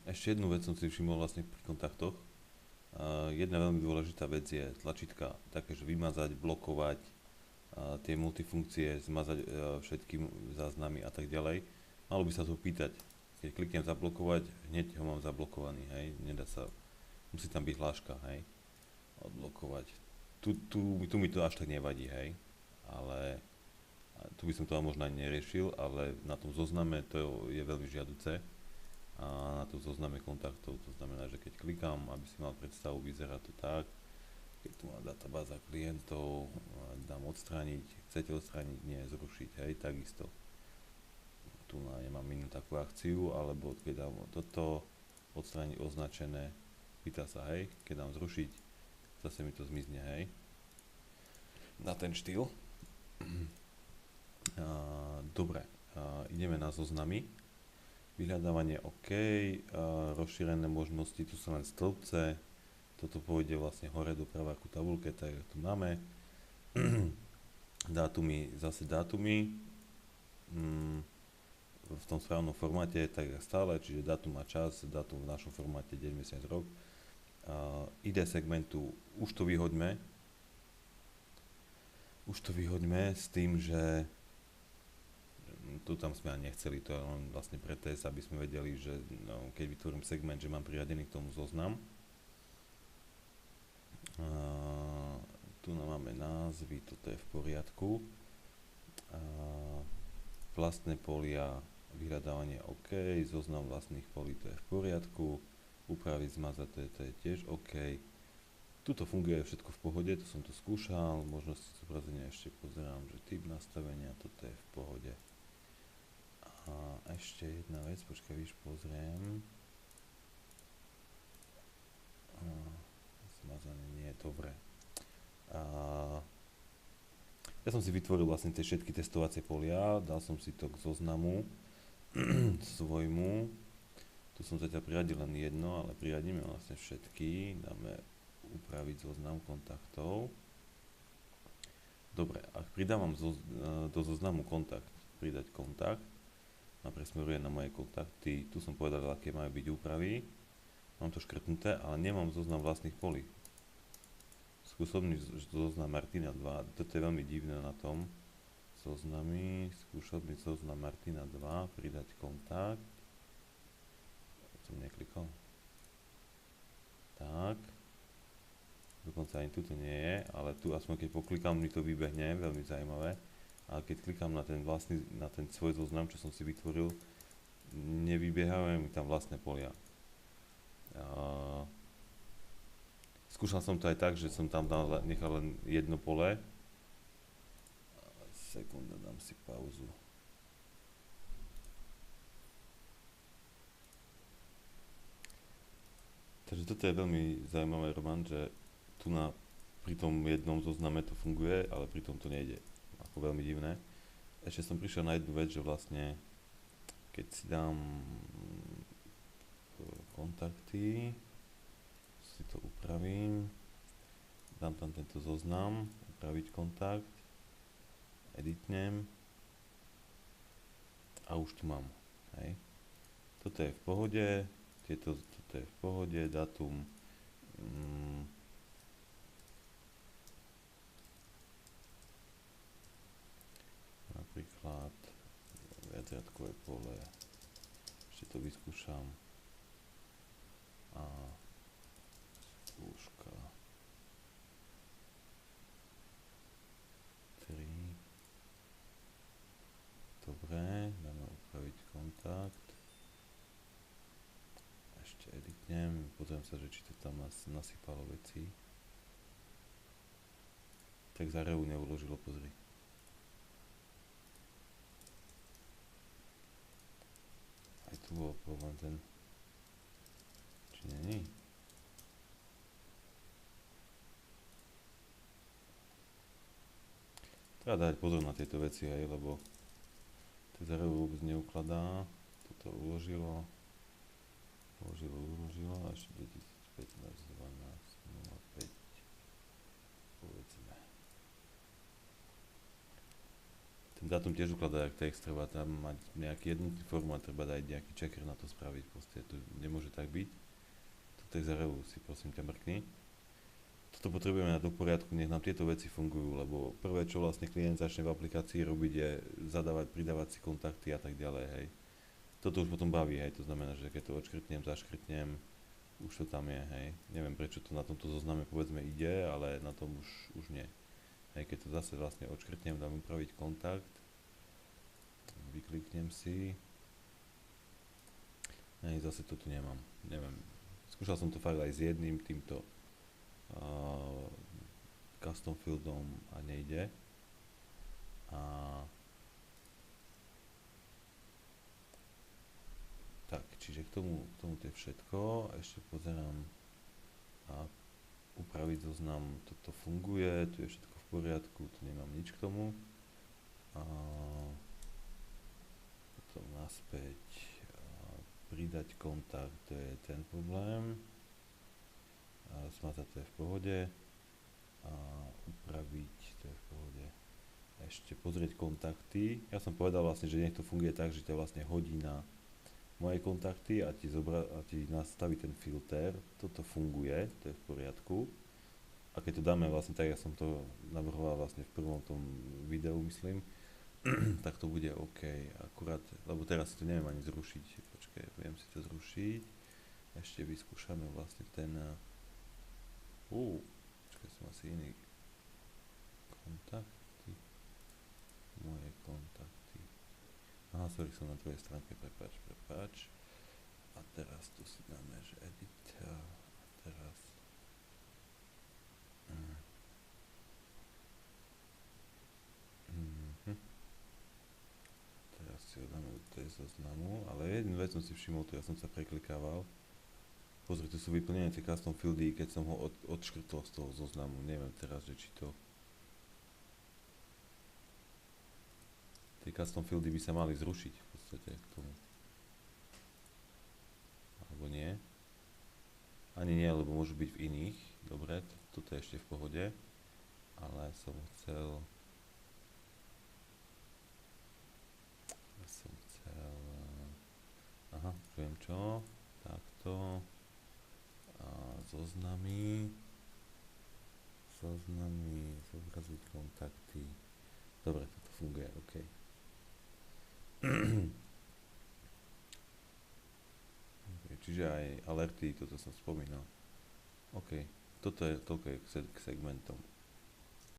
Ešte jednu vec som si všimol vlastne pri kontaktoch. Jedna veľmi dôležitá vec je tlačítka také, že vymazať, blokovať, tie multifunkcie, zmazať všetky záznamy a tak ďalej. Malo by sa to pýtať. Keď kliknem zablokovať, hneď ho mám zablokovaný, hej. Nedá sa, musí tam byť hláška, hej. Odblokovať. Tu mi to až tak nevadí, hej. Ale tu by som to možno ani neriešil, ale na tom zozname to je veľmi žiaduce. A na tom zozname kontaktov, to znamená, že keď klikám, aby si mal predstavu, vyzerá to tak, keď tu mám databáza klientov, dám odstrániť, chcete odstrániť, nie zrušiť, hej, takisto. Tu nemám inú takú akciu, alebo keď dám toto, odstrániť označené, pýta sa, hej, keď dám zrušiť, zase mi to zmizne, hej, na ten štýl. Dobre, ideme na zoznamy. Vyhľadávanie OK, rozšírené možnosti, tu sú len stĺpce, toto pôjde vlastne hore doprava ku tabulke, tak tu máme. Dátumy, zase dátumy, v tom správnom formáte, tak stále, čiže dátum a čas, dátum v našom formáte, deň, mesiac, rok. ID segmentu, už to vyhoďme s tým, že tu tam sme ani nechceli, to je len vlastne pre test, aby sme vedeli, že no, keď vytvorím segment, že mám priradený k tomu zoznam. Tu máme názvy, toto je v poriadku. Vlastné polia, vyhľadávanie OK, zoznam vlastných polí, to je v poriadku. Upraviť, zmazať, to je tiež OK. Tuto funguje všetko v pohode, to som to skúšal, možnosti zobrazenia ešte pozerám, že typ nastavenia, toto je v pohode. A ešte jedna vec, počkaj, víš, pozriem. Zmazané nie je dobre. Ja som si vytvoril vlastne tie všetky testovacie polia, dal som si to k zoznamu svojmu. Tu som zatiaľ priradil len jedno, ale priradíme vlastne všetky. Dáme upraviť zoznam kontaktov. Dobre, ak pridávam do zoznamu kontakt, pridať kontakt, a presmeruje na moje kontakty, tu som povedal, aké majú byť úpravy, mám to škrtnuté, ale nemám zoznam vlastných polí. Skúšobný zoznam Martina 2, toto je veľmi divné na tom, zoznamy, skúšobný zoznam Martina 2, pridať kontakt, som neklikol, tak, dokonca ani tu to nie je, ale tu aspoň keď poklikám, mi to vybehne, veľmi zaujímavé. Ale keď klikám na ten svoj zoznam, čo som si vytvoril, nevybiehajú mi tam vlastné polia. Skúšal som to aj tak, že som tam nechal len jedno pole. Sekunda, dám si pauzu. Takže toto je veľmi zaujímavé, Roman, že tu pri tom jednom zozname to funguje, ale pri tom to nejde. Ako veľmi divné. Ešte som prišiel na jednu vec, že vlastne keď si dám kontakty, si to upravím, dám tam tento zoznam, upraviť kontakt, editnem a už tu mám. Hej. Toto je v pohode, toto je v pohode, dátum, napríklad viacriadkové pole, ešte to vyskúšam a skúška 3, dobre, dáme upraviť kontakt, ešte editnem, pozriem sa, že či to tam nasypalo veci, tak za reu neuložilo, pozri. Aj tu bol problém ten, či není? Treba dať pozor na tieto veci aj, lebo to zero vôbec neukladá, toto uložilo a ešte 2015, 12, 05, povedzme. ten dátum tiež ukladá jak text, treba tam mať nejaký jednotný formát, treba dať nejaký checker na to spraviť, proste to nemôže tak byť. Toto je za relu, si prosím ťa mrkni. Toto potrebujeme dať do poriadku, nech nám tieto veci fungujú, lebo prvé, čo vlastne klient začne v aplikácii robiť, je zadávať, pridávať si kontakty a tak ďalej, hej. Toto už potom baví, hej, to znamená, že keď to odškrtnem, zaškrtnem, už to tam je, hej. Neviem, prečo to na tomto zozname povedzme ide, ale na tom už nie. Hej, keď to zase vlastne odškrtnem, dám upraviť kontakt, vykliknem si, hej, zase to tu nemám, neviem. Skúšal som to fakt aj s jedným týmto custom fieldom a nejde. A tak, čiže k tomu to je všetko. Ešte pozerám a upraviť zoznam, toto funguje, tu je všetko v poriadku, tu nemám nič k tomu. A potom naspäť pridať kontakt, to je ten problém. Smazať, to je v pohode. A upraviť, to je v pohode. Ešte pozrieť kontakty. Ja som povedal vlastne, že nech to funguje tak, že to vlastne hodí na moje kontakty a ti nastaví ten filter. Toto funguje, to je v poriadku. A keď to dáme vlastne tak, ja som to navrhoval vlastne v prvom tom videu, myslím, tak to bude OK. Akurát, lebo teraz si to neviem ani zrušiť. Počkaj, viem si to zrušiť. Ešte vyskúšame vlastne ten... počkaj, som asi iný. Kontakty. Moje kontakty. Aha, sorry, som na druhej stránke, prepáč. A teraz tu si dáme, že edit. A teraz... Teraz si ho dáme do tej zoznamu, ale jednu vec som si všimol, tu ja som sa preklikával. Pozri, tu sú vyplnené tie custom fieldy, keď som ho odškrtol z toho zoznamu. Neviem teraz, že či to... Tie custom fieldy by sa mali zrušiť v podstate k tomu. Alebo nie. Ani nie, lebo môžu byť v iných. Dobre, toto je ešte v pohode. Ale som chcel... Aha, už viem čo. Takto. A zoznamy, zobraziť kontakty. Dobre, toto funguje, OK. Čiže aj alerty, toto som spomínal. OK, toto je toľko k segmentom.